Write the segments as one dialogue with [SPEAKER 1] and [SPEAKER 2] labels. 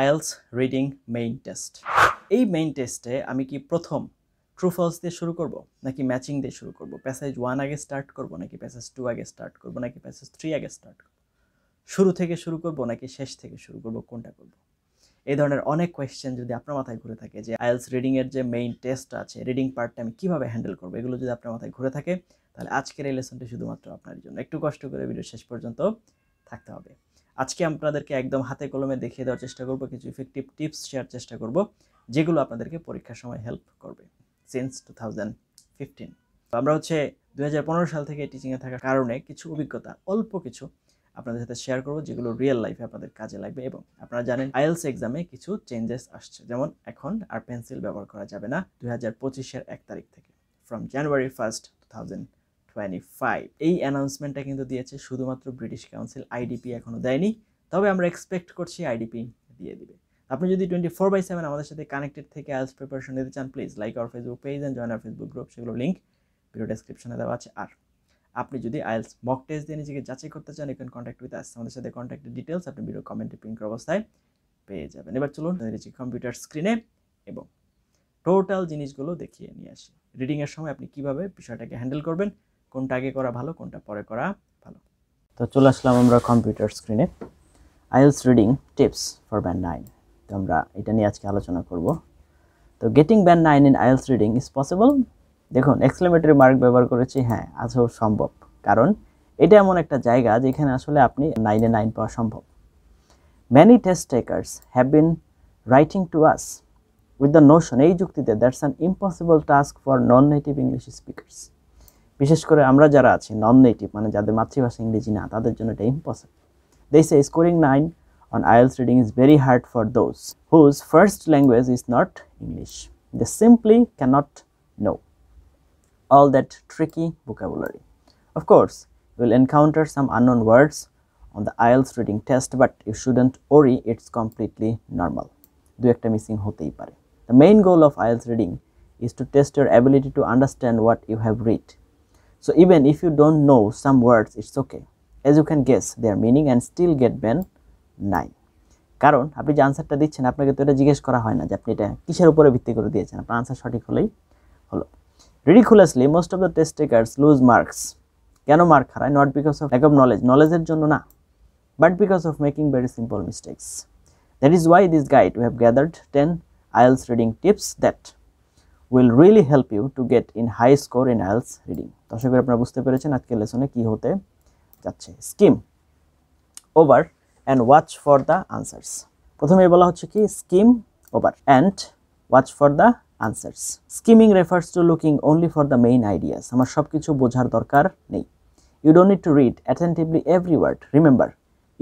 [SPEAKER 1] IELTS reading main test. এই main টেস্টে আমি কি প্রথম ট্রু ফলস দিয়ে শুরু করব নাকি ম্যাচিং দিয়ে শুরু করব, প্যাসেজ 1 আগে স্টার্ট করব নাকি প্যাসেজ 2 আগে স্টার্ট করব নাকি প্যাসেজ 3 আগে স্টার্ট করব, শুরু থেকে শুরু করব নাকি শেষ থেকে শুরু করব, কোনটা করব? এই ধরনের অনেক কোয়েশ্চেন যদি আপনার মাথায় ঘুরে থাকে যে আইএলস রিডিং এর যে মেইন টেস্ট আছে, রিডিং পার্টটা আমি কিভাবে হ্যান্ডেল করব, এগুলো যদি আপনার মাথায় ঘুরে থাকে তাহলে আজকের এই লেসনটি শুধুমাত্র আপনার জন্য। একটু কষ্ট করে ভিডিও শেষ পর্যন্ত থাকতে হবে। আজকে আপনাদেরকে একদম হাতে কলমে দেখিয়ে দেওয়ার চেষ্টা করব, কিছু ইফেক্টিভ টিপস শেয়ার চেষ্টা করব যেগুলো আপনাদেরকে পরীক্ষার সময় হেল্প করবে। সিন্স 2015 আমরা 2015 সাল থেকে টিচিংয়ে থাকার কারণে কিছু অভিজ্ঞতা অল্প কিছু আপনাদের সাথে শেয়ার করব যেগুলো রিয়েল লাইফে আপনাদের কাজে লাগবে। এবং আপনারা জানেন আইএলস এক্সামে কিছু চেঞ্জেস আসছে, যেমন এখন আর পেন্সিল ব্যবহার করা যাবে না 2025-এর 1 তারিখ থেকে, ফ্রম জানুয়ারি 1, 2025। এই অ্যানাউন্সমেন্টটা কিন্তু দিয়েছে শুধুমাত্র ব্রিটিশ কাউন্সিল, আইডিপি এখনো দেয়নি, তবে আমরা এক্সপেক্ট করছি আইডিপি দিয়ে দিবে। আপনি যদি 24/7 আমাদের সাথে কানেক্টেড থেকে আইএলস প্রিপারেশন নিতে চান, please like our Facebook page and join our Facebook group, সেগুলো লিঙ্ক ভিডিও ডেসক্রিপশনে দেওয়া আছে। আর আপনি যদি আইএলস মক টেস্ট দিয়ে নিজেকে যাচাই করতে চান, you can contact with us. আমাদের সাথে কন্ট্যাক্টের ডিটেলস আপনি ভিডিও কমেন্টে পিন করা অবস্থায় পেয়ে যাবেন। এবার চলুন কম্পিউটার স্ক্রিনে এবং টোটাল জিনিসগুলো দেখিয়ে নিয়ে আসি। রিডিংয়ের সময় আপনি কিভাবে বিষয়টাকে হ্যান্ডেল করবেন, কোনটা আগে করা ভালো কোনটা পরে করা ভালো। তো চলে আসলাম আমরা কম্পিউটার স্ক্রিনে। IELTS reading tips for band 9, তো আমরা এটা নিয়ে আজকে আলোচনা করব। তো getting band 9 in IELTS reading is possible. দেখুন, এক্সক্লেমেটরি মার্ক ব্যবহার করেছি, হ্যাঁ আজও সম্ভব, কারণ এটা এমন একটা জায়গা যেখানে আসলে আপনি 9-এ 9 পাওয়া সম্ভব। Many test takers have been writing to us with the notion, এই যুক্তিতে, that's an impossible task for non-native English speakers। বিশেষ করে আমরা যারা আছি নন নেটিভ, মানে যাদের মাতৃভাষা ইংরেজি না, তাদের জন্য এটা impossible. They say scoring 9 on IELTS reading is very hard for those whose first language is not English. They simply cannot know all that tricky vocabulary. Of course, you will encounter some unknown words on the IELTS reading test, but you shouldn't worry, it's completely normal. দু একটা missing হতেই পারে। The main goal of IELTS reading is to test your ability to understand what you have read. So even if you don't know some words, it's okay, as you can guess their meaning and still get band 9. কারণ আপনি যে আনসারটা দিচ্ছেন, আপনাকে তো এটা জিজ্ঞেস করা হয় না যে আপনি এটা কিসের উপরে ভিত্তি করে দিয়েছেন, আপনার আনসার সঠিক হলেই হলো। Ridiculously, most of the test takers lose marks. কেন মার্ক হারায়? Not because of lack of knowledge, নলেজের জন্য না, but because of making very simple mistakes. That is why this guide we have gathered 10 IELTS reading tips that will really help you to get in high score in IELTS reading। তো আশা করি আপনারা বুঝতে পেরেছেন আজকের লেসনে কি হতে যাচ্ছে। Skim over and watch for the answers. প্রথমে বলা হচ্ছে কি, skim over and watch for the answers. Skimming refers to looking only for the main ideas. আমার সব কিছু বোঝার দরকার নেই। You don't need to read attentively every word, remember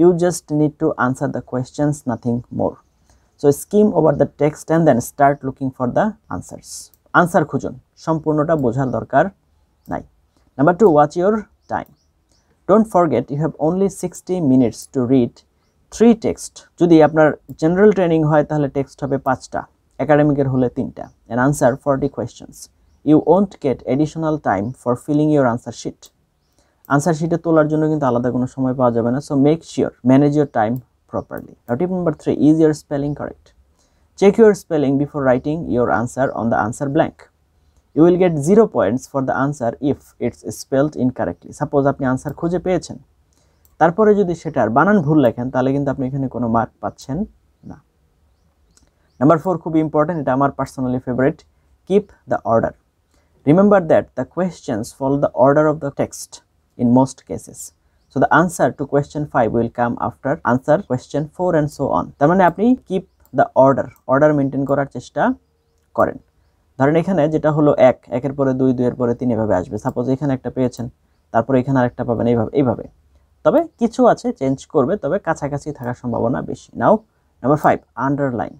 [SPEAKER 1] you just need to answer the questions, nothing more. So skim over the text and then start looking for the answers. Answer খুঁজুন, সম্পূর্ণটা বোঝার দরকার নাই। Number 2, watch your time. Don't forget you have only 60 minutes to read 3 text. যদি আপনার general training হয় তাহলে text হবে 5টা, একাডেমিকের হলে 3টা, and answer 40 questions. You won't get additional time for filling your answer sheet. Answer শিটে তোলার জন্য কিন্তু আলাদা কোনো সময় পাওয়া যাবে না। So make sure manage your time properly. Now tip number 3, is your spelling correct? Check your spelling before writing your answer on the answer blank. You will get 0 points for the answer if it's spelled incorrectly. Suppose আপনি answer খুঁজে পেয়েছেন, তারপরে যদি সেটার বানান ভুল লেখেন তাহলে কিন্তু আপনি এখানে কোনো মার্ক পাচ্ছেন না। নাম্বার 4 খুব ইম্পর্টেন্ট, এটা আমার personally favourite, keep the order. Remember that the questions follow the order of the text in most cases. So the answer to question 5 will come after answer question 4 and so on. তার মানে আপনি keep the order maintain করার চেষ্টা করেন। ধরেন এখানে যেটা হলো 1, 1-এর পরে 2, 2-এর পরে 3 এভাবে আসবে। সাপোজ এখানে একটা পেয়েছেন, তারপরে এখানে আরেকটা পাবেন, এইভাবে। তবে কিছু আছে চেঞ্জ করবে, তবে কাছাকাছি থাকার সম্ভাবনা বেশি। নাও নাম্বার 5, আন্ডারলাইন।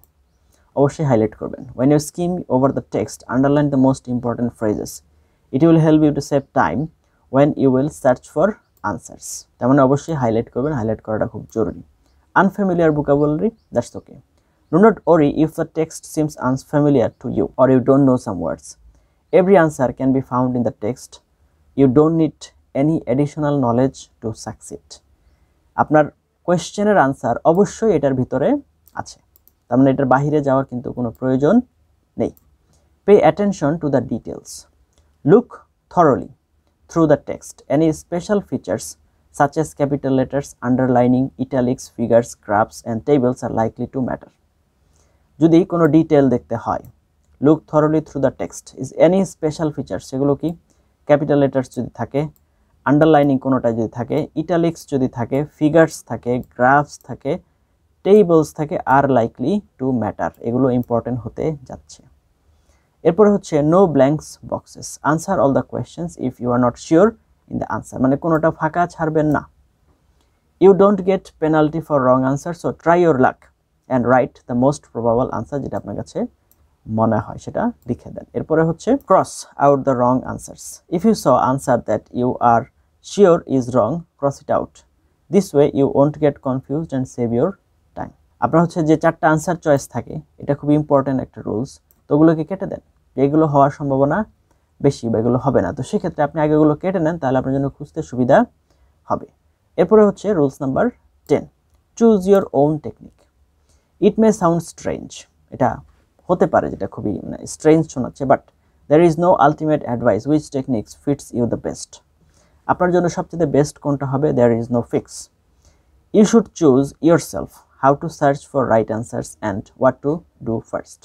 [SPEAKER 1] অবশ্যই হাইলাইট করবেন। When you skim over the text, underline the most important phrases. It will help you to save time when you will search for answers. তার মানে অবশ্যই হাইলাইট করবেন, হাইলাইট করাটা খুব জরুরি। Unfamiliar vocabulary, that's okay. Do not worry if the text seems unfamiliar to you or you don't know some words. Every answer can be found in the text. You don't need any additional knowledge to succeed. আপনার কোয়েশ্চেনের answer অবশ্যই এটার ভিতরে আছে। তার মানে এটার বাহিরে যাওয়ার কিন্তু কোনো প্রয়োজন নেই। Pay attention to the details. Look thoroughly through the text. Any special features such as capital letters, underlining, italics, figures, graphs and tables are likely to matter. যদি কোনো ডিটেল দেখতে হয়, look thoroughly through the text. Is any special features, সেগুলো কি capital letters যদি থাকে, underlining কোনোটা যদি থাকে, ইটালিক্স যদি থাকে, ফিগার্স থাকে, গ্রাফস থাকে, টেবলস থাকে, আর লাইকলি টু ম্যাটার, এগুলো ইম্পর্টেন্ট হতে যাচ্ছে। এরপরে হচ্ছে no blanks boxes, answer all the questions if you are not sure in the answer, মানে কোনোটা ফাঁকা ছাড়বেন না। You don't get penalty for wrong answer, so try your luck and write the most probable answer, যেটা আপনার কাছে মনে হয় সেটা লিখে দেন। এরপরে হচ্ছে cross out the wrong answers, if you saw answer that you are sure is wrong, cross it out, this way you won't get confused and save your time. আপনার হচ্ছে যে 4টা আনসার চয়েস থাকে, এটা খুবই ইম্পর্টেন্ট একটা rules, তো ওগুলোকে কেটে দেন, এগুলো হওয়ার সম্ভাবনা বেশি বা এগুলো হবে না, তো সেক্ষেত্রে আপনি আগে এগুলো কেটে নেন, তাহলে আপনার জন্য খুঁজতে সুবিধা হবে। এরপরে হচ্ছে rules number 10, choose your own technique. It may sound strange, এটা হতে পারে যেটা খুবই স্ট্রেঞ্জ শোনাচ্ছে, but there is no ultimate advice which techniques fits you the best. আপনার জন্য সবচেয়ে বেস্ট কোনটা হবে, there is no fix. You should choose yourself how to search for right answers and what to do first.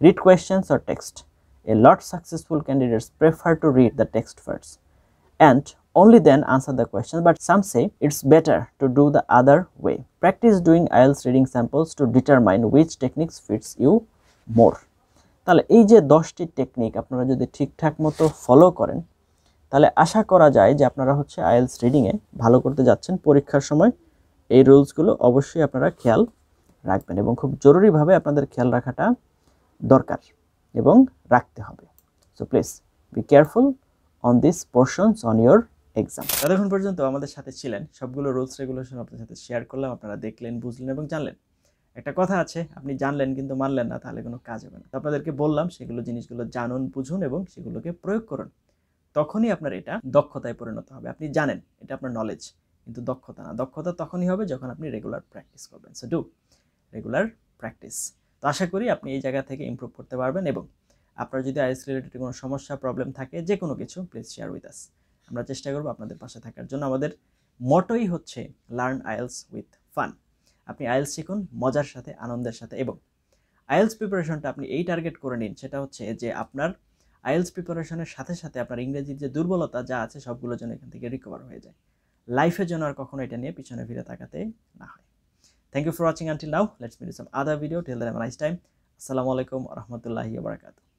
[SPEAKER 1] Read questions or text. A lot successful candidates prefer to read the text first and only then answer the question, but some say it's better to do the other way. Practice doing IELTS reading samples to determine which techniques fits you more. তাহলে এই যে 10টি technique আপনারা যদি ঠিকঠাক মতো follow করেন, তাহলে আশা করা যায় যে আপনারা হচ্ছে IELTS রিডিংয়ে ভালো করতে যাচ্ছেন। পরীক্ষার সময় এই রুলসগুলো অবশ্যই আপনারা খেয়াল রাখবেন এবং খুব জরুরিভাবে আপনাদের খেয়াল রাখাটা দরকার এবং রাখতে হবে। So please be careful on this portions on your exam. ততক্ষণ পর্যন্ত আমাদের সাথে ছিলেন, সবগুলো রুলস রেগুলেশন আপনাদের সাথে শেয়ার করলাম, আপনারা দেখলেন, বুঝলেন এবং জানলেন। একটা কথা আছে, আপনি জানলেন কিন্তু মানলেন না, তাহলে কোনো কাজ হবে না। তো আপনাদেরকে বললাম সেগুলো জিনিসগুলো জানুন, বুঝুন এবং সেগুলোকে প্রয়োগ করুন, তখনই আপনার এটা দক্ষতায় পরিণত হবে। আপনি জানেন, এটা আপনার নলেজ, কিন্তু দক্ষতা না। দক্ষতা তখনই হবে যখন আপনি রেগুলার প্র্যাকটিস করবেন। So do regular practice. তো আশা করি আপনি এই জায়গা থেকে ইমপ্রুভ করতে পারবেন, এবং আপনার যদি আইএলটিএস রিলেটেড কোনো সমস্যা, প্রবলেম থাকে, যে কোনো কিছু, প্লিজ শেয়ার উইথ আস। আমরা চেষ্টা করব আপনাদের পাশে থাকার জন্য। আমাদের মটোই হচ্ছে লার্ন আইএলটিএস উইথ ফান। আপনি আইএলটিএস শিখুন মজার সাথে, আনন্দের সাথে, এবং আইএলটিএস প্রিপারেশনটা আপনি এই টার্গেট করে নিন, সেটা হচ্ছে যে আপনার আইএলটিএস প্রিপারেশনের সাথে সাথে আপনার ইংরেজির যে দুর্বলতা যা আছে সবগুলো যেন এখান থেকে রিকভার হয়ে যায়। লাইফের জন্য আর কখনো এটা নিয়ে পিছনে ফিরে তাকাতে না হয়। Thank you for watching until now. Let's meet in some other video. Till then, have a nice time. Assalamu alaikum wa rahmatullahi wa barakatuh.